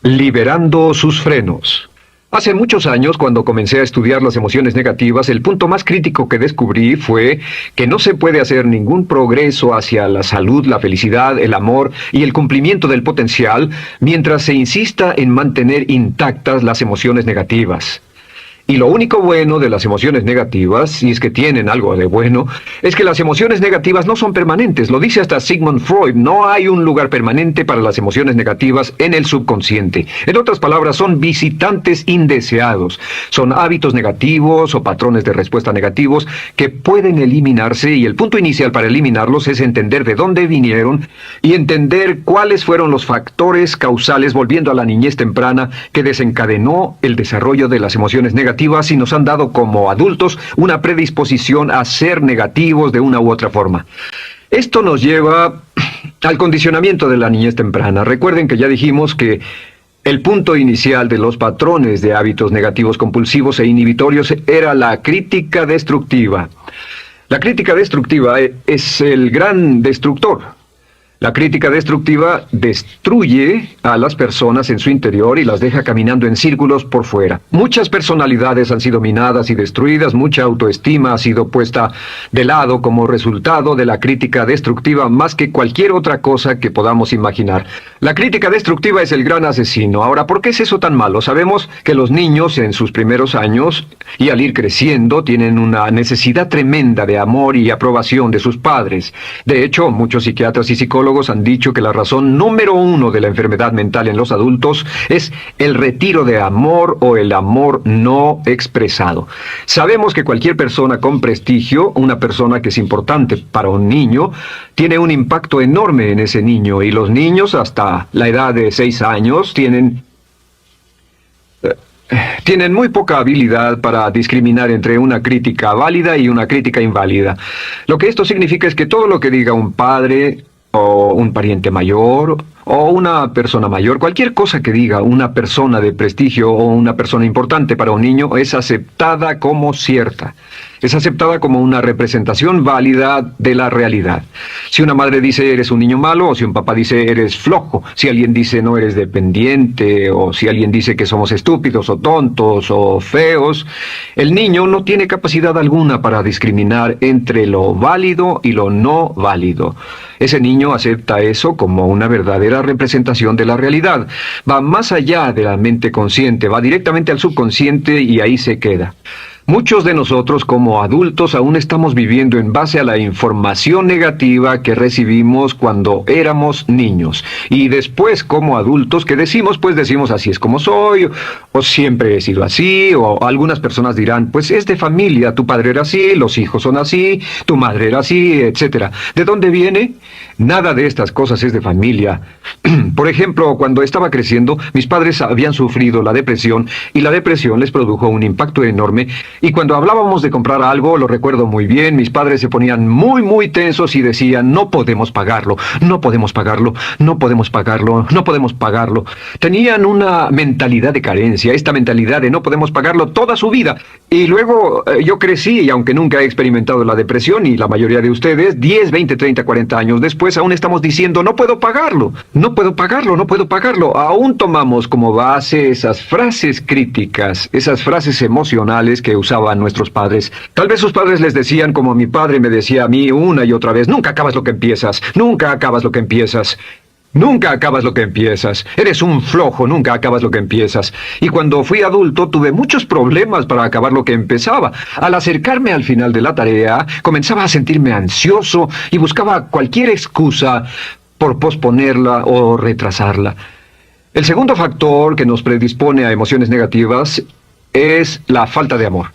Liberando sus frenos. Hace muchos años, cuando comencé a estudiar las emociones negativas, el punto más crítico que descubrí fue que no se puede hacer ningún progreso hacia la salud, la felicidad, el amor y el cumplimiento del potencial mientras se insista en mantener intactas las emociones negativas. Y lo único bueno de las emociones negativas, si es que tienen algo de bueno, es que las emociones negativas no son permanentes. Lo dice hasta Sigmund Freud, no hay un lugar permanente para las emociones negativas en el subconsciente. En otras palabras, son visitantes indeseados. Son hábitos negativos o patrones de respuesta negativos que pueden eliminarse, y el punto inicial para eliminarlos es entender de dónde vinieron y entender cuáles fueron los factores causales, volviendo a la niñez temprana, que desencadenó el desarrollo de las emociones negativas y nos han dado como adultos una predisposición a ser negativos de una u otra forma. Esto nos lleva al condicionamiento de la niñez temprana. Recuerden que ya dijimos que el punto inicial de los patrones de hábitos negativos compulsivos e inhibitorios era la crítica destructiva. La crítica destructiva es el gran destructor. La crítica destructiva destruye a las personas en su interior y las deja caminando en círculos por fuera. Muchas personalidades han sido minadas y destruidas, mucha autoestima ha sido puesta de lado como resultado de la crítica destructiva más que cualquier otra cosa que podamos imaginar. La crítica destructiva es el gran asesino. Ahora, ¿por qué es eso tan malo? Sabemos que los niños en sus primeros años y al ir creciendo tienen una necesidad tremenda de amor y aprobación de sus padres. De hecho, muchos psiquiatras y psicólogos han dicho que la razón número uno de la enfermedad mental en los adultos es el retiro de amor o el amor no expresado. Sabemos que cualquier persona con prestigio, una persona que es importante para un niño, tiene un impacto enorme en ese niño, y los niños hasta la edad de 6 años tienen muy poca habilidad para discriminar entre una crítica válida y una crítica inválida. Lo que esto significa es que todo lo que diga un padre o un pariente mayor o una persona mayor, cualquier cosa que diga una persona de prestigio o una persona importante para un niño es aceptada como cierta. Es aceptada como una representación válida de la realidad. Si una madre dice eres un niño malo, o si un papá dice eres flojo, si alguien dice no eres dependiente, o si alguien dice que somos estúpidos o tontos o feos, el niño no tiene capacidad alguna para discriminar entre lo válido y lo no válido. Ese niño acepta eso como una verdadera representación de la realidad. Va más allá de la mente consciente, va directamente al subconsciente y ahí se queda. Muchos de nosotros como adultos aún estamos viviendo en base a la información negativa que recibimos cuando éramos niños. Y después como adultos, ¿qué decimos? Pues decimos así es como soy, o siempre he sido así, o algunas personas dirán, pues es de familia, tu padre era así, los hijos son así, tu madre era así, etc. ¿De dónde viene? Nada de estas cosas es de familia. Por ejemplo, cuando estaba creciendo, mis padres habían sufrido la depresión, y la depresión les produjo un impacto enorme. Y cuando hablábamos de comprar algo, lo recuerdo muy bien, mis padres se ponían muy tensos y decían, no podemos pagarlo, no podemos pagarlo, no podemos pagarlo, no podemos pagarlo. Tenían una mentalidad de carencia, esta mentalidad de no podemos pagarlo toda su vida. Y luego yo crecí, y aunque nunca he experimentado la depresión, y la mayoría de ustedes, 10, 20, 30, 40 años después, aún estamos diciendo, no puedo pagarlo, no puedo pagarlo, no puedo pagarlo. Aún tomamos como base esas frases críticas, esas frases emocionales que usaban nuestros padres. Tal vez sus padres les decían como mi padre me decía a mí una y otra vez, nunca acabas lo que empiezas, nunca acabas lo que empiezas. Nunca acabas lo que empiezas. Eres un flojo, nunca acabas lo que empiezas. Y cuando fui adulto tuve muchos problemas para acabar lo que empezaba. Al acercarme al final de la tarea, comenzaba a sentirme ansioso y buscaba cualquier excusa por posponerla o retrasarla. El segundo factor que nos predispone a emociones negativas es la falta de amor.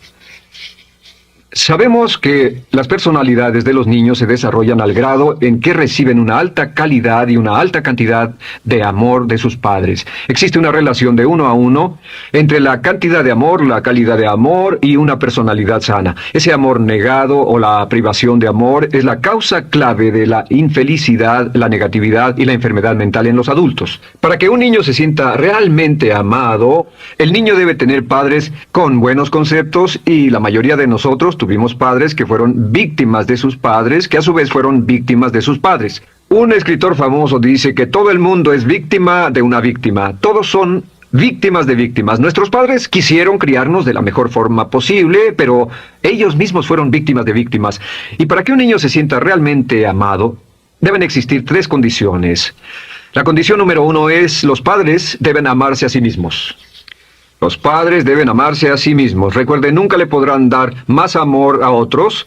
Sabemos que las personalidades de los niños se desarrollan al grado en que reciben una alta calidad y una alta cantidad de amor de sus padres. Existe una relación de 1 a 1 entre la cantidad de amor, la calidad de amor y una personalidad sana. Ese amor negado o la privación de amor es la causa clave de la infelicidad, la negatividad y la enfermedad mental en los adultos. Para que un niño se sienta realmente amado, el niño debe tener padres con buenos conceptos, y la mayoría de nosotros tuvimos padres que fueron víctimas de sus padres, que a su vez fueron víctimas de sus padres. Un escritor famoso dice que todo el mundo es víctima de una víctima. Todos son víctimas de víctimas. Nuestros padres quisieron criarnos de la mejor forma posible, pero ellos mismos fueron víctimas de víctimas. Y para que un niño se sienta realmente amado, deben existir tres condiciones. La condición número uno es: los padres deben amarse a sí mismos. Los padres deben amarse a sí mismos. Recuerden, nunca le podrán dar más amor a otros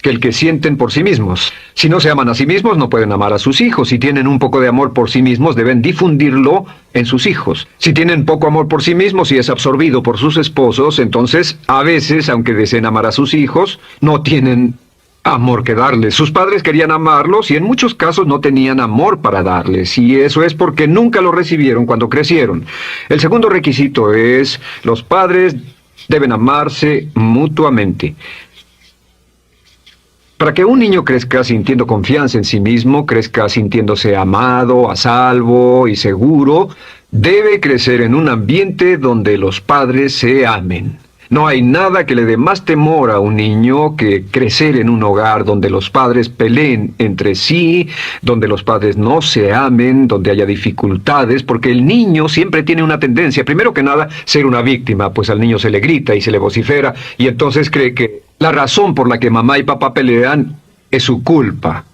que el que sienten por sí mismos. Si no se aman a sí mismos, no pueden amar a sus hijos. Si tienen un poco de amor por sí mismos, deben difundirlo en sus hijos. Si tienen poco amor por sí mismos y es absorbido por sus esposos, entonces, a veces, aunque deseen amar a sus hijos, no tienen amor que darles. Sus padres querían amarlos y en muchos casos no tenían amor para darles, y eso es porque nunca lo recibieron cuando crecieron. El segundo requisito es: los padres deben amarse mutuamente. Para que un niño crezca sintiendo confianza en sí mismo, crezca sintiéndose amado, a salvo y seguro, debe crecer en un ambiente donde los padres se amen. No hay nada que le dé más temor a un niño que crecer en un hogar donde los padres peleen entre sí, donde los padres no se amen, donde haya dificultades, porque el niño siempre tiene una tendencia, primero que nada, ser una víctima, pues al niño se le grita y se le vocifera, y entonces cree que la razón por la que mamá y papá pelean es su culpa.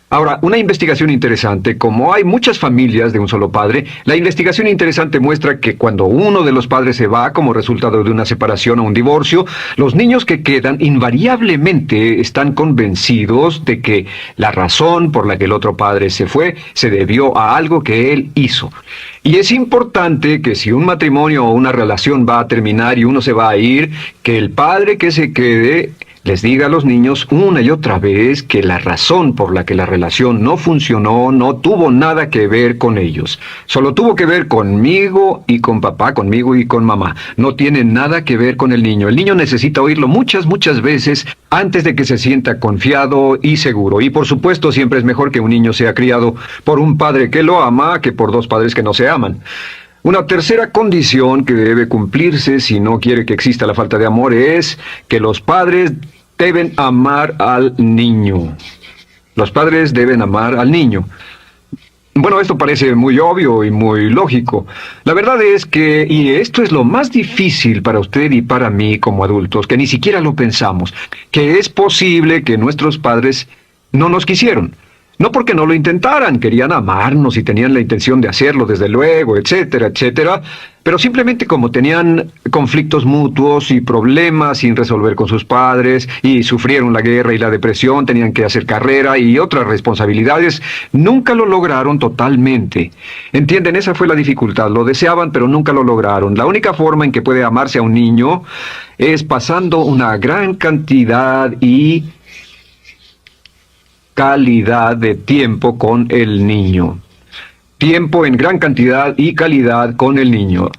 Ahora, una investigación interesante: como hay muchas familias de un solo padre, la investigación interesante muestra que cuando uno de los padres se va como resultado de una separación o un divorcio, los niños que quedan invariablemente están convencidos de que la razón por la que el otro padre se fue se debió a algo que él hizo. Y es importante que si un matrimonio o una relación va a terminar y uno se va a ir, que el padre que se quede les diga a los niños una y otra vez que la razón por la que la relación no funcionó no tuvo nada que ver con ellos. Solo tuvo que ver conmigo y con papá, conmigo y con mamá. No tiene nada que ver con el niño. El niño necesita oírlo muchas veces antes de que se sienta confiado y seguro. Y por supuesto, siempre es mejor que un niño sea criado por un padre que lo ama que por dos padres que no se aman. Una tercera condición que debe cumplirse si no quiere que exista la falta de amor es que los padres deben amar al niño. Los padres deben amar al niño. Bueno, esto parece muy obvio y muy lógico. La verdad es que, y esto es lo más difícil para usted y para mí como adultos, que ni siquiera lo pensamos, que es posible que nuestros padres no nos quisieron. No porque no lo intentaran, querían amarnos y tenían la intención de hacerlo, desde luego, etcétera, etcétera, pero simplemente como tenían conflictos mutuos y problemas sin resolver con sus padres, y sufrieron la guerra y la depresión, tenían que hacer carrera y otras responsabilidades, nunca lo lograron totalmente. ¿Entienden? Esa fue la dificultad. Lo deseaban, pero nunca lo lograron. La única forma en que puede amarse a un niño es pasando una gran cantidad y calidad de tiempo con el niño. Tiempo en gran cantidad y calidad con el niño.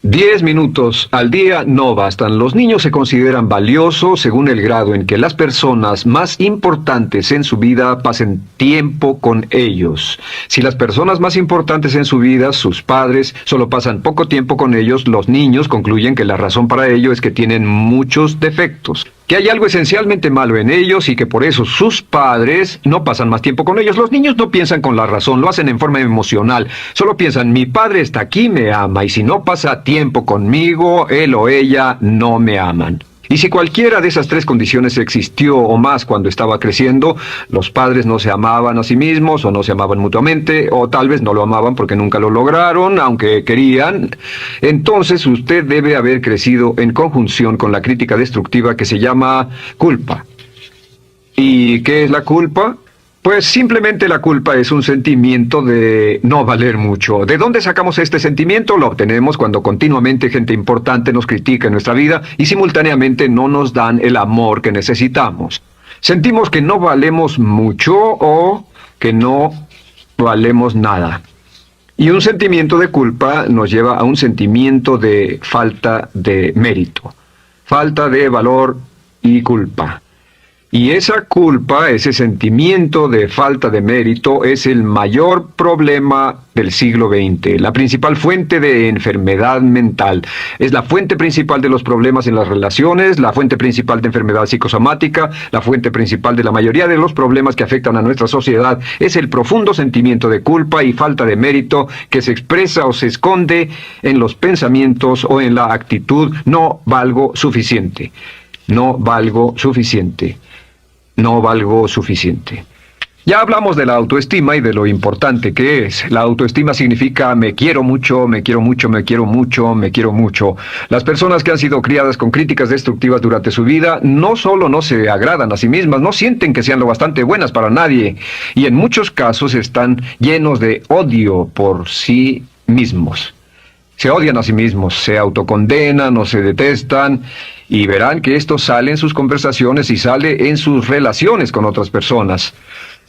10 minutos al día no bastan. Los niños se consideran valiosos según el grado en que las personas más importantes en su vida pasen tiempo con ellos. Si las personas más importantes en su vida, sus padres, solo pasan poco tiempo con ellos, los niños concluyen que la razón para ello es que tienen muchos defectos, que hay algo esencialmente malo en ellos y que por eso sus padres no pasan más tiempo con ellos. Los niños no piensan con la razón, lo hacen en forma emocional. Solo piensan: mi padre está aquí, me ama, y si no pasa tiempo conmigo, él o ella no me aman. Y si cualquiera de esas tres condiciones existió o más cuando estaba creciendo, los padres no se amaban a sí mismos, o no se amaban mutuamente, o tal vez no lo amaban porque nunca lo lograron, aunque querían, entonces usted debe haber crecido en conjunción con la crítica destructiva que se llama culpa. ¿Y qué es la culpa? Pues simplemente la culpa es un sentimiento de no valer mucho. ¿De dónde sacamos este sentimiento? Lo obtenemos cuando continuamente gente importante nos critica en nuestra vida y simultáneamente no nos dan el amor que necesitamos. Sentimos que no valemos mucho o que no valemos nada. Y un sentimiento de culpa nos lleva a un sentimiento de falta de mérito, falta de valor y culpa. Y esa culpa, ese sentimiento de falta de mérito, es el mayor problema del siglo XX, la principal fuente de enfermedad mental. Es la fuente principal de los problemas en las relaciones, la fuente principal de enfermedad psicosomática, la fuente principal de la mayoría de los problemas que afectan a nuestra sociedad. Es el profundo sentimiento de culpa y falta de mérito que se expresa o se esconde en los pensamientos o en la actitud: no valgo suficiente, no valgo suficiente. No valgo suficiente. Ya hablamos de la autoestima y de lo importante que es. La autoestima significa me quiero mucho, me quiero mucho, me quiero mucho, me quiero mucho. Las personas que han sido criadas con críticas destructivas durante su vida no solo no se agradan a sí mismas, no sienten que sean lo bastante buenas para nadie, y en muchos casos están llenos de odio por sí mismos. Se odian a sí mismos, se autocondenan o se detestan, y verán que esto sale en sus conversaciones y sale en sus relaciones con otras personas.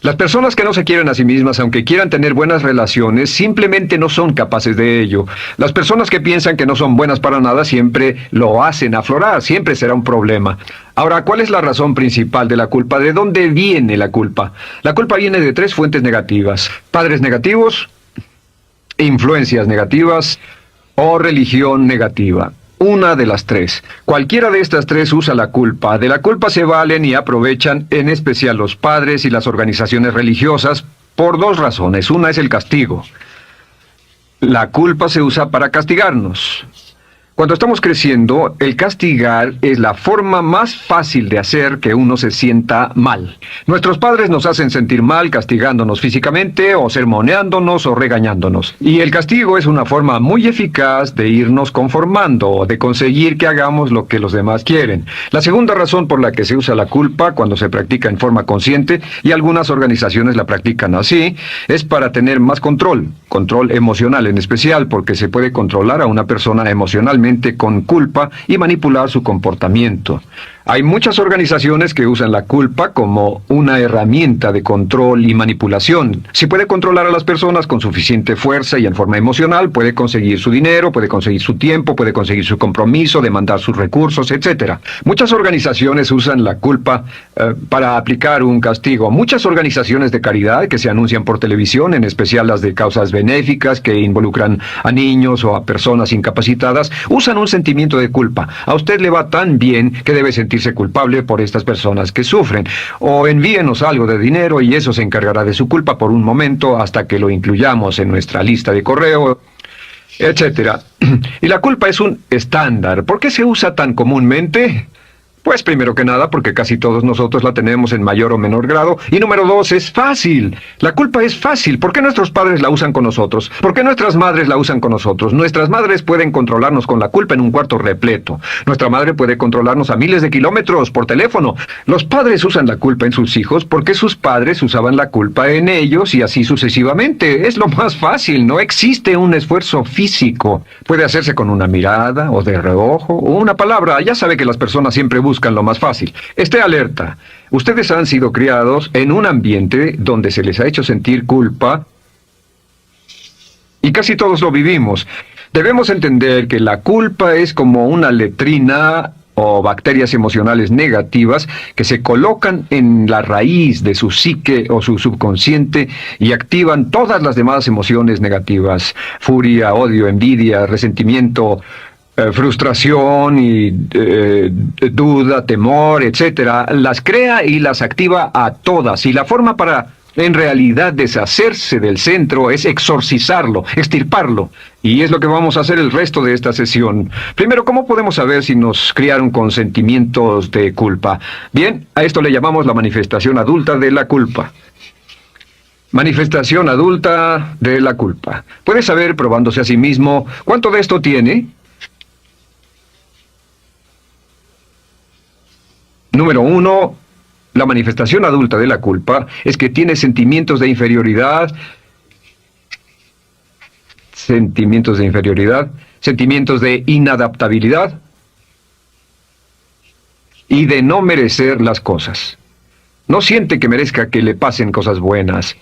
Las personas que no se quieren a sí mismas, aunque quieran tener buenas relaciones, simplemente no son capaces de ello. Las personas que piensan que no son buenas para nada siempre lo hacen aflorar, siempre será un problema. Ahora, ¿cuál es la razón principal de la culpa? ¿De dónde viene la culpa? La culpa viene de 3 fuentes negativas: padres negativos, influencias negativas o religión negativa. Una de las 3. Cualquiera de estas 3 usa la culpa. De la culpa se valen y aprovechan, en especial los padres y las organizaciones religiosas, por 2 razones. Una es el castigo. La culpa se usa para castigarnos. Cuando estamos creciendo, el castigar es la forma más fácil de hacer que uno se sienta mal. Nuestros padres nos hacen sentir mal castigándonos físicamente o sermoneándonos o regañándonos. Y el castigo es una forma muy eficaz de irnos conformando o de conseguir que hagamos lo que los demás quieren. La segunda razón por la que se usa la culpa cuando se practica en forma consciente, y algunas organizaciones la practican así, es para tener más control emocional en especial, porque se puede controlar a una persona emocionalmente con culpa y manipular su comportamiento. Hay muchas organizaciones que usan la culpa como una herramienta de control y manipulación. Si puede controlar a las personas con suficiente fuerza y en forma emocional, puede conseguir su dinero, puede conseguir su tiempo, puede conseguir su compromiso, demandar sus recursos, etc. Muchas organizaciones usan la culpa para aplicar un castigo. Muchas organizaciones de caridad que se anuncian por televisión, en especial las de causas benéficas que involucran a niños o a personas incapacitadas, usan un sentimiento de culpa. A usted le va tan bien que debe sentirse culpable por estas personas que sufren. O envíenos algo de dinero y eso se encargará de su culpa por un momento hasta que lo incluyamos en nuestra lista de correo, etcétera. Y la culpa es un estándar. ¿Por qué se usa tan comúnmente? Pues primero que nada porque casi todos nosotros la tenemos en mayor o menor grado. Y número 2, es fácil. La culpa es fácil. ¿Por qué nuestros padres la usan con nosotros? ¿Por qué nuestras madres la usan con nosotros? Nuestras madres pueden controlarnos con la culpa en un cuarto repleto. Nuestra madre puede controlarnos a miles de kilómetros por teléfono. Los padres usan la culpa en sus hijos porque sus padres usaban la culpa en ellos y así sucesivamente. Es lo más fácil. No existe un esfuerzo físico. Puede hacerse con una mirada o de reojo o una palabra. Ya sabe que las personas siempre buscan lo más fácil. Esté alerta. Ustedes han sido criados en un ambiente donde se les ha hecho sentir culpa y casi todos lo vivimos. Debemos entender que la culpa es como una letrina o bacterias emocionales negativas que se colocan en la raíz de su psique o su subconsciente y activan todas las demás emociones negativas: furia, odio, envidia, resentimiento, frustración y duda, temor, etcétera. Las crea y las activa a todas, y la forma para en realidad deshacerse del centro es exorcizarlo, extirparlo, y es lo que vamos a hacer el resto de esta sesión. Primero, ¿cómo podemos saber si nos criaron con sentimientos de culpa? Bien, a esto le llamamos la manifestación adulta de la culpa. Manifestación adulta de la culpa. Puede saber, probándose a sí mismo, cuánto de esto tiene. Número 1, la manifestación adulta de la culpa es que tiene sentimientos de inferioridad, sentimientos de inadaptabilidad y de no merecer las cosas. No siente que merezca que le pasen cosas buenas.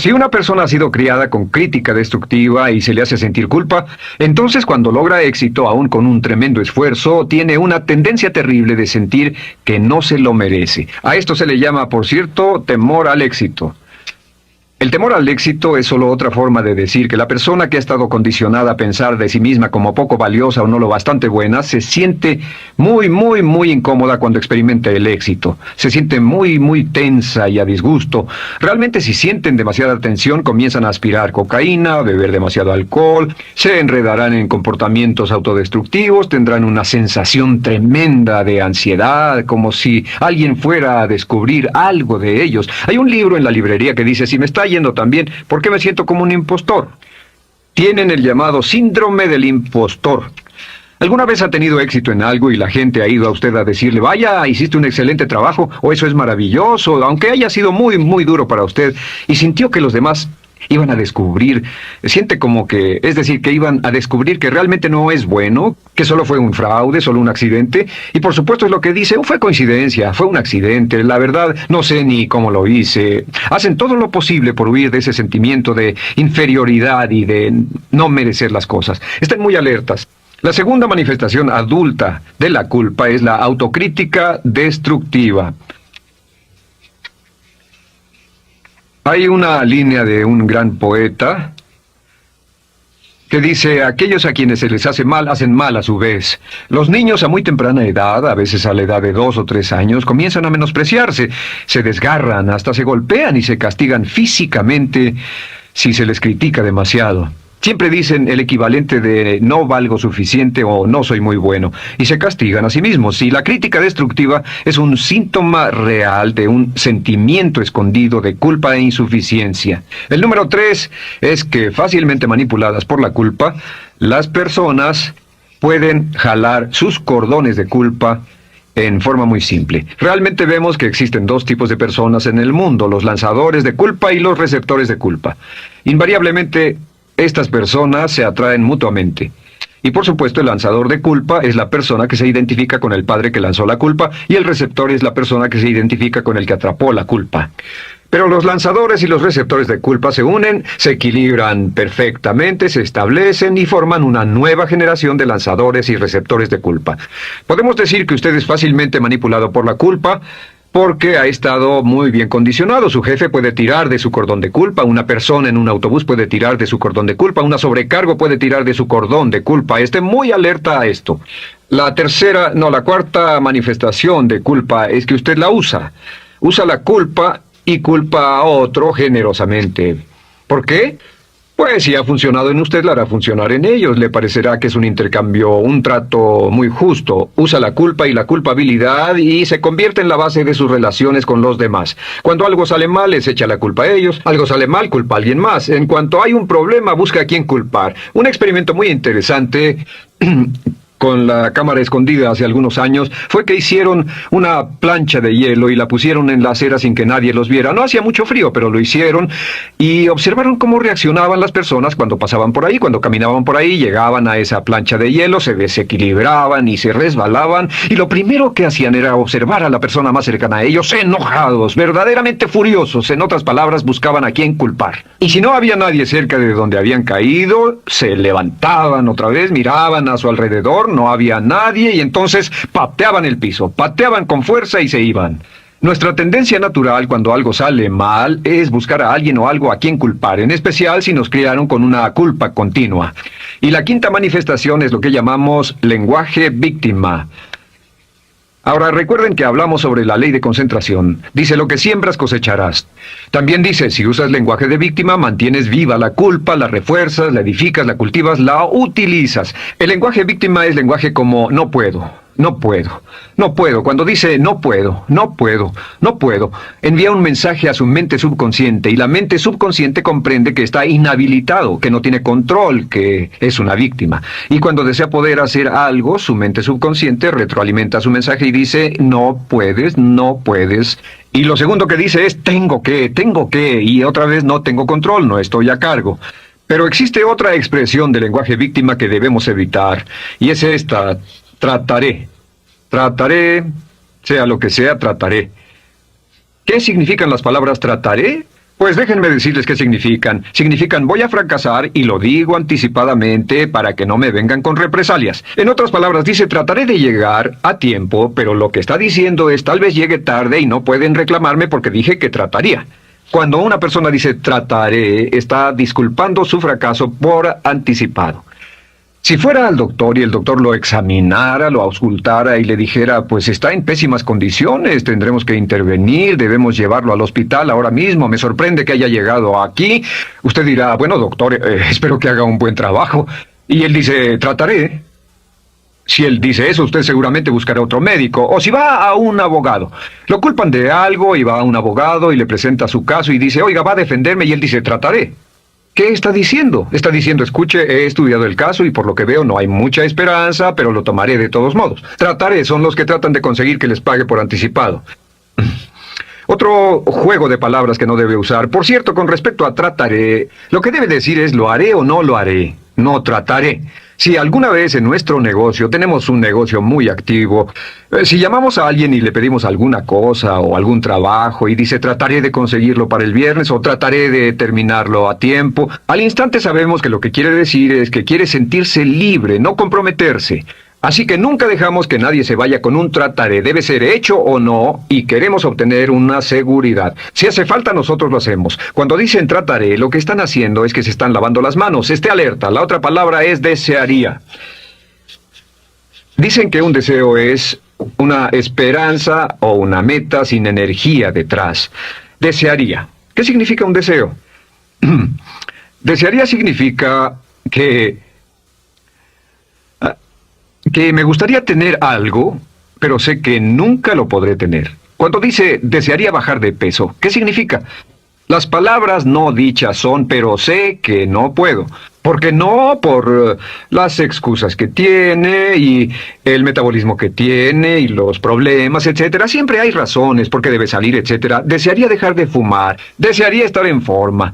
Si una persona ha sido criada con crítica destructiva y se le hace sentir culpa, entonces cuando logra éxito, aún con un tremendo esfuerzo, tiene una tendencia terrible de sentir que no se lo merece. A esto se le llama, por cierto, temor al éxito. El temor al éxito es solo otra forma de decir que la persona que ha estado condicionada a pensar de sí misma como poco valiosa o no lo bastante buena, se siente muy incómoda cuando experimenta el éxito. Se siente muy tensa y a disgusto. Realmente si sienten demasiada tensión, comienzan a aspirar cocaína, a beber demasiado alcohol, se enredarán en comportamientos autodestructivos, tendrán una sensación tremenda de ansiedad, como si alguien fuera a descubrir algo de ellos. Hay un libro en la librería que dice, si me está yendo también, ¿por qué me siento como un impostor? Tienen el llamado síndrome del impostor. ¿Alguna vez ha tenido éxito en algo y la gente ha ido a usted a decirle, vaya, hiciste un excelente trabajo, o eso es maravilloso, aunque haya sido muy duro para usted, y sintió que los demás iban a descubrir, siente como que, es decir, que iban a descubrir que realmente no es bueno, que solo fue un fraude, solo un accidente, y por supuesto es lo que dice, fue coincidencia, fue un accidente, la verdad, no sé ni cómo lo hice. Hacen todo lo posible por huir de ese sentimiento de inferioridad y de no merecer las cosas. Estén muy alertas. La segunda manifestación adulta de la culpa es la autocrítica destructiva. Hay una línea de un gran poeta que dice, aquellos a quienes se les hace mal, hacen mal a su vez. Los niños a muy temprana edad, a veces a la edad de 2 o 3 años, comienzan a menospreciarse, se desgarran, hasta se golpean y se castigan físicamente si se les critica demasiado. Siempre dicen el equivalente de no valgo suficiente o no soy muy bueno, y se castigan a sí mismos. Y la crítica destructiva es un síntoma real de un sentimiento escondido de culpa e insuficiencia. El número 3 es que, fácilmente manipuladas por la culpa, las personas pueden jalar sus cordones de culpa en forma muy simple. Realmente vemos que existen dos tipos de personas en el mundo, los lanzadores de culpa y los receptores de culpa. Invariablemente, estas personas se atraen mutuamente. Y por supuesto el lanzador de culpa es la persona que se identifica con el padre que lanzó la culpa y el receptor es la persona que se identifica con el que atrapó la culpa. Pero los lanzadores y los receptores de culpa se unen, se equilibran perfectamente, se establecen y forman una nueva generación de lanzadores y receptores de culpa. Podemos decir que usted es fácilmente manipulado por la culpa, porque ha estado muy bien condicionado. Su jefe puede tirar de su cordón de culpa, una persona en un autobús puede tirar de su cordón de culpa, una sobrecargo puede tirar de su cordón de culpa. Esté muy alerta a esto. La cuarta manifestación de culpa es que usted la usa. Usa la culpa y culpa a otro generosamente. ¿Por qué? Pues si ha funcionado en usted, la hará funcionar en ellos. Le parecerá que es un intercambio, un trato muy justo. Usa la culpa y la culpabilidad y se convierte en la base de sus relaciones con los demás. Cuando algo sale mal, les echa la culpa a ellos. Algo sale mal, culpa a alguien más. En cuanto hay un problema, busca a quién culpar. Un experimento muy interesante con la cámara escondida hace algunos años, fue que hicieron una plancha de hielo y la pusieron en la acera sin que nadie los viera. No hacía mucho frío, pero lo hicieron y observaron cómo reaccionaban las personas cuando pasaban por ahí, cuando caminaban por ahí, llegaban a esa plancha de hielo, se desequilibraban y se resbalaban, y lo primero que hacían era observar a la persona más cercana a ellos, enojados, verdaderamente furiosos. En otras palabras, buscaban a quién culpar. Y si no había nadie cerca de donde habían caído, se levantaban otra vez, miraban a su alrededor, no había nadie y entonces pateaban el piso, pateaban con fuerza y se iban. Nuestra tendencia natural cuando algo sale mal es buscar a alguien o algo a quien culpar, en especial si nos criaron con una culpa continua. Y la quinta manifestación es lo que llamamos lenguaje víctima. Ahora recuerden que hablamos sobre la ley de concentración. Dice, lo que siembras cosecharás. También dice, si usas lenguaje de víctima, mantienes viva la culpa, la refuerzas, la edificas, la cultivas, la utilizas. El lenguaje víctima es lenguaje como no puedo. No puedo, no puedo. Cuando dice no puedo, no puedo, no puedo, envía un mensaje a su mente subconsciente y la mente subconsciente comprende que está inhabilitado, que no tiene control, que es una víctima. Y cuando desea poder hacer algo, su mente subconsciente retroalimenta su mensaje y dice no puedes, no puedes. Y lo segundo que dice es tengo que, y otra vez no tengo control, no estoy a cargo. Pero existe otra expresión del lenguaje víctima que debemos evitar, y es esta: trataré. Trataré, sea lo que sea, trataré. ¿Qué significan las palabras trataré? Pues déjenme decirles qué significan. Significan voy a fracasar y lo digo anticipadamente para que no me vengan con represalias. En otras palabras, dice trataré de llegar a tiempo, pero lo que está diciendo es tal vez llegue tarde y no pueden reclamarme porque dije que trataría. Cuando una persona dice trataré, está disculpando su fracaso por anticipado. Si fuera al doctor y el doctor lo examinara, lo auscultara y le dijera, pues está en pésimas condiciones, tendremos que intervenir, debemos llevarlo al hospital ahora mismo, me sorprende que haya llegado aquí, usted dirá, bueno doctor, espero que haga un buen trabajo. Y él dice, trataré. Si él dice eso, usted seguramente buscará otro médico. O si va a un abogado. Lo culpan de algo y va a un abogado y le presenta su caso y dice, oiga, va a defenderme, y él dice, trataré. ¿Qué está diciendo? Está diciendo, escuche, he estudiado el caso y por lo que veo no hay mucha esperanza, pero lo tomaré de todos modos. Trataré son los que tratan de conseguir que les pague por anticipado. Otro juego de palabras que no debe usar. Por cierto, con respecto a trataré, lo que debe decir es lo haré o no lo haré. No trataré. Si alguna vez en nuestro negocio, tenemos un negocio muy activo, si llamamos a alguien y le pedimos alguna cosa o algún trabajo y dice trataré de conseguirlo para el viernes o trataré de terminarlo a tiempo, al instante sabemos que lo que quiere decir es que quiere sentirse libre, no comprometerse. Así que nunca dejamos que nadie se vaya con un trataré, debe ser hecho o no, y queremos obtener una seguridad. Si hace falta, nosotros lo hacemos. Cuando dicen trataré, lo que están haciendo es que se están lavando las manos. Esté alerta, la otra palabra es desearía. Dicen que un deseo es una esperanza o una meta sin energía detrás. Desearía. ¿Qué significa un deseo? Desearía significa que me gustaría tener algo, pero sé que nunca lo podré tener. Cuando dice desearía bajar de peso, ¿qué significa? Las palabras no dichas son, pero sé que no puedo. Porque no por las excusas que tiene y el metabolismo que tiene y los problemas, etcétera. Siempre hay razones por qué debe salir, etcétera. Desearía dejar de fumar, desearía estar en forma.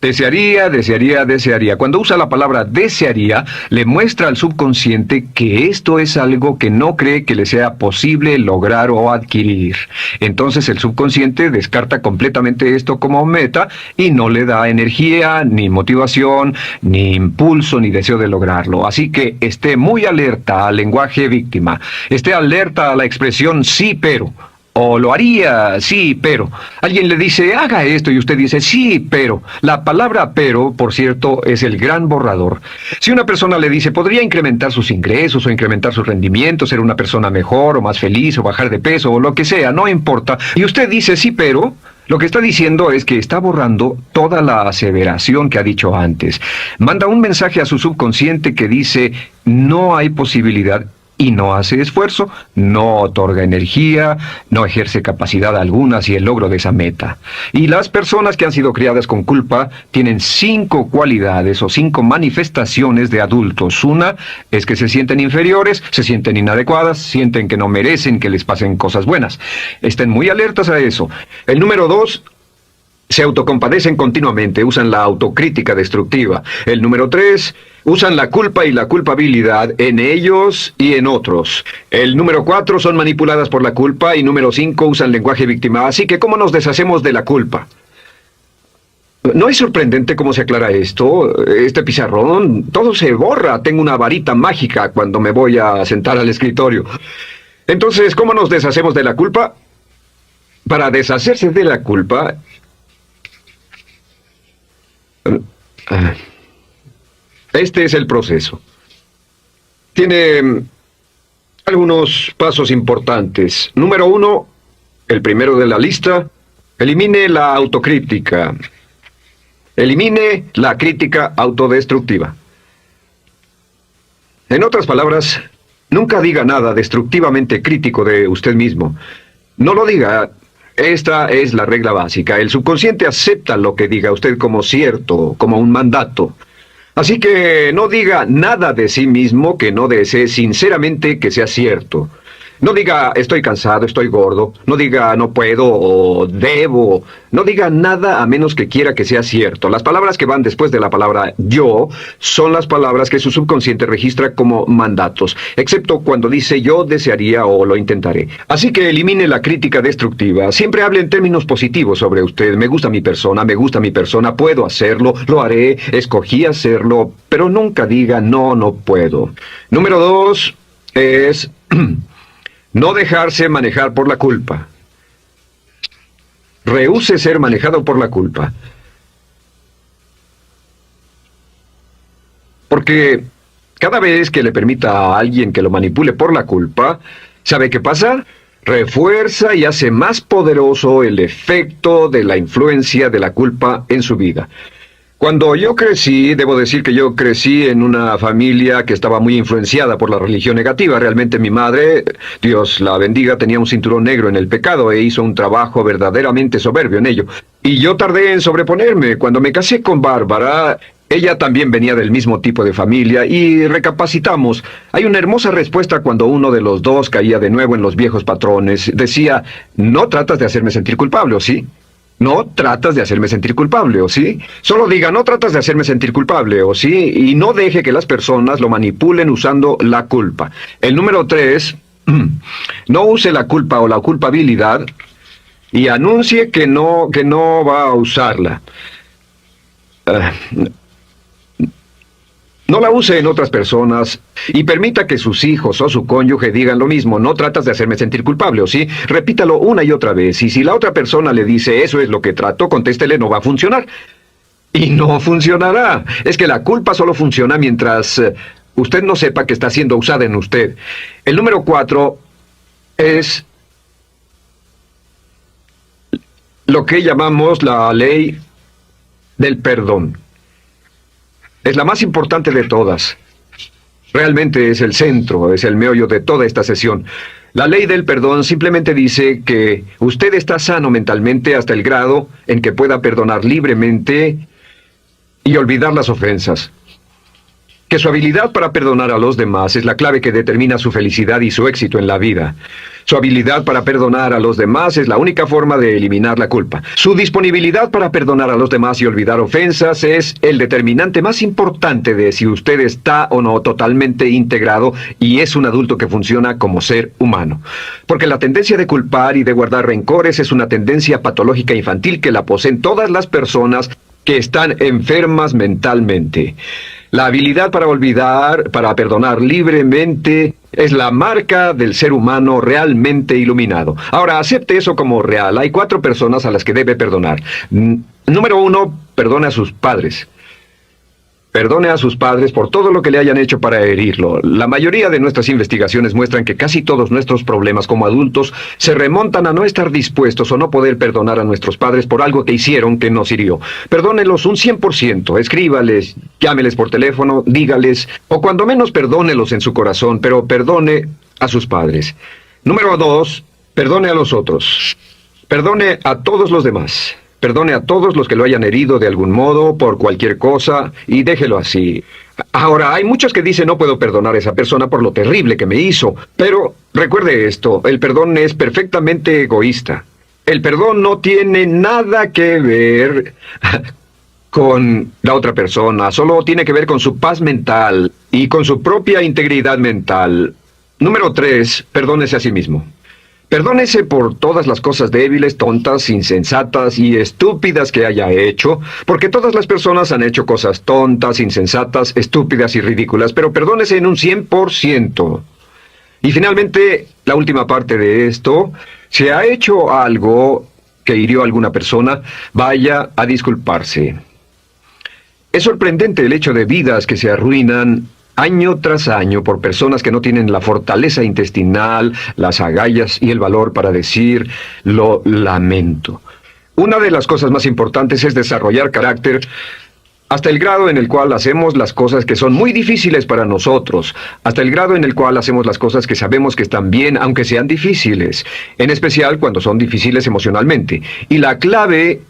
Desearía, desearía, desearía. Cuando usa la palabra desearía, le muestra al subconsciente que esto es algo que no cree que le sea posible lograr o adquirir. Entonces el subconsciente descarta completamente esto como meta y no le da energía, ni motivación, ni impulso, ni deseo de lograrlo. Así que esté muy alerta al lenguaje víctima. Esté alerta a la expresión sí, pero. O lo haría, sí, pero. Alguien le dice, haga esto, y usted dice, sí, pero. La palabra pero, por cierto, es el gran borrador. Si una persona le dice, podría incrementar sus ingresos o incrementar su rendimiento, ser una persona mejor o más feliz o bajar de peso o lo que sea, no importa. Y usted dice, sí, pero. Lo que está diciendo es que está borrando toda la aseveración que ha dicho antes. Manda un mensaje a su subconsciente que dice, no hay posibilidad. Y no hace esfuerzo, no otorga energía, no ejerce capacidad alguna hacia el logro de esa meta. Y las personas que han sido criadas con culpa tienen 5 cualidades o 5 manifestaciones de adultos. Una es que se sienten inferiores, se sienten inadecuadas, sienten que no merecen que les pasen cosas buenas. Estén muy alertas a eso. El número 2... se autocompadecen continuamente, usan la autocrítica destructiva. El número 3, usan la culpa y la culpabilidad en ellos y en otros. El número 4, son manipuladas por la culpa. Y número 5, usan lenguaje víctima. Así que, ¿cómo nos deshacemos de la culpa? ¿No es sorprendente cómo se aclara esto? Este pizarrón, todo se borra. Tengo una varita mágica cuando me voy a sentar al escritorio. Entonces, ¿cómo nos deshacemos de la culpa? Para deshacerse de la culpa... este es el proceso. Tiene algunos pasos importantes. Número 1, el primero de la lista, elimine la autocrítica. Elimine la crítica autodestructiva. En otras palabras, nunca diga nada destructivamente crítico de usted mismo. No lo diga. Esta es la regla básica. El subconsciente acepta lo que diga usted como cierto, como un mandato. Así que no diga nada de sí mismo que no desee sinceramente que sea cierto. No diga estoy cansado, estoy gordo. No diga no puedo o debo. No diga nada a menos que quiera que sea cierto. Las palabras que van después de la palabra yo son las palabras que su subconsciente registra como mandatos, excepto cuando dice yo desearía o lo intentaré. Así que elimine la crítica destructiva. Siempre hable en términos positivos sobre usted. Me gusta mi persona, puedo hacerlo, lo haré, escogí hacerlo, pero nunca diga no, no puedo. Número 2 es no dejarse manejar por la culpa. Rehúse ser manejado por la culpa. Porque cada vez que le permita a alguien que lo manipule por la culpa, ¿sabe qué pasa? Refuerza y hace más poderoso el efecto de la influencia de la culpa en su vida. Cuando yo crecí, debo decir que yo crecí en una familia que estaba muy influenciada por la religión negativa. Realmente mi madre, Dios la bendiga, tenía un cinturón negro en el pecado e hizo un trabajo verdaderamente soberbio en ello. Y yo tardé en sobreponerme. Cuando me casé con Bárbara, ella también venía del mismo tipo de familia y recapacitamos. Hay una hermosa respuesta cuando uno de los dos caía de nuevo en los viejos patrones. Decía, no tratas de hacerme sentir culpable, ¿o sí? No tratas de hacerme sentir culpable, ¿o sí? Solo diga, no tratas de hacerme sentir culpable, ¿o sí? Y no deje que las personas lo manipulen usando la culpa. El número 3, no use la culpa o la culpabilidad y anuncie que no va a usarla. No la use en otras personas y permita que sus hijos o su cónyuge digan lo mismo. No tratas de hacerme sentir culpable, ¿o sí? Repítalo una y otra vez. Y si la otra persona le dice eso es lo que trato, contéstele no va a funcionar. Y no funcionará. Es que la culpa solo funciona mientras usted no sepa que está siendo usada en usted. El número 4 es lo que llamamos la ley del perdón. Es la más importante de todas. Realmente es el centro, es el meollo de toda esta sesión. La ley del perdón simplemente dice que usted está sano mentalmente hasta el grado en que pueda perdonar libremente y olvidar las ofensas. Que su habilidad para perdonar a los demás es la clave que determina su felicidad y su éxito en la vida. Su habilidad para perdonar a los demás es la única forma de eliminar la culpa. Su disponibilidad para perdonar a los demás y olvidar ofensas es el determinante más importante de si usted está o no totalmente integrado y es un adulto que funciona como ser humano. Porque la tendencia de culpar y de guardar rencores es una tendencia patológica infantil que la poseen todas las personas que están enfermas mentalmente. La habilidad para olvidar, para perdonar libremente, es la marca del ser humano realmente iluminado. Ahora, acepte eso como real. Hay 4 personas a las que debe perdonar. Número 1, perdone a sus padres. Perdone a sus padres por todo lo que le hayan hecho para herirlo. La mayoría de nuestras investigaciones muestran que casi todos nuestros problemas como adultos se remontan a no estar dispuestos o no poder perdonar a nuestros padres por algo que hicieron que nos hirió. Perdónelos un 100%, escríbales, llámeles por teléfono, dígales, o cuando menos perdónelos en su corazón, pero perdone a sus padres. Número 2, perdone a los otros. Perdone a todos los demás. Perdone a todos los que lo hayan herido de algún modo, por cualquier cosa, y déjelo así. Ahora, hay muchos que dicen no puedo perdonar a esa persona por lo terrible que me hizo, pero recuerde esto, el perdón es perfectamente egoísta. El perdón no tiene nada que ver con la otra persona, solo tiene que ver con su paz mental y con su propia integridad mental. Número 3, perdónese a sí mismo. Perdónese por todas las cosas débiles, tontas, insensatas y estúpidas que haya hecho, porque todas las personas han hecho cosas tontas, insensatas, estúpidas y ridículas, pero perdónese en un 100%. Y finalmente, la última parte de esto, si ha hecho algo que hirió a alguna persona, vaya a disculparse. Es sorprendente el hecho de vidas que se arruinan año tras año por personas que no tienen la fortaleza intestinal, las agallas y el valor para decir lo lamento. Una de las cosas más importantes es desarrollar carácter hasta el grado en el cual hacemos las cosas que son muy difíciles para nosotros, hasta el grado en el cual hacemos las cosas que sabemos que están bien, aunque sean difíciles, en especial cuando son difíciles emocionalmente. Y la clave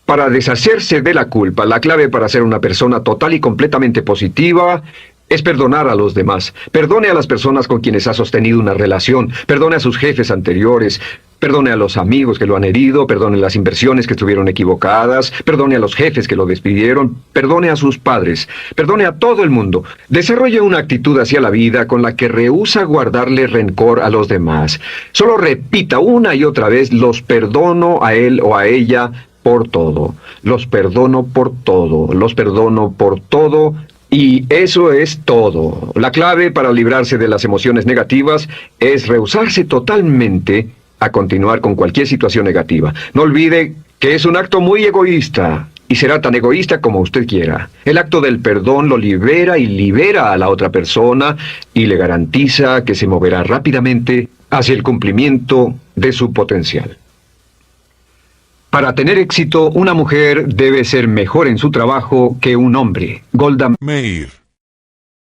para deshacerse de la culpa, la clave para ser una persona total y completamente positiva, es perdonar a los demás. Perdone a las personas con quienes ha sostenido una relación. Perdone a sus jefes anteriores. Perdone a los amigos que lo han herido. Perdone las inversiones que estuvieron equivocadas. Perdone a los jefes que lo despidieron. Perdone a sus padres. Perdone a todo el mundo. Desarrolle una actitud hacia la vida con la que rehúsa guardarle rencor a los demás. Solo repita una y otra vez: los perdono a él o a ella por todo. Los perdono por todo. Los perdono por todo. Y eso es todo. La clave para librarse de las emociones negativas es rehusarse totalmente a continuar con cualquier situación negativa. No olvide que es un acto muy egoísta y será tan egoísta como usted quiera. El acto del perdón lo libera y libera a la otra persona y le garantiza que se moverá rápidamente hacia el cumplimiento de su potencial. Para tener éxito, una mujer debe ser mejor en su trabajo que un hombre. Golda Meir.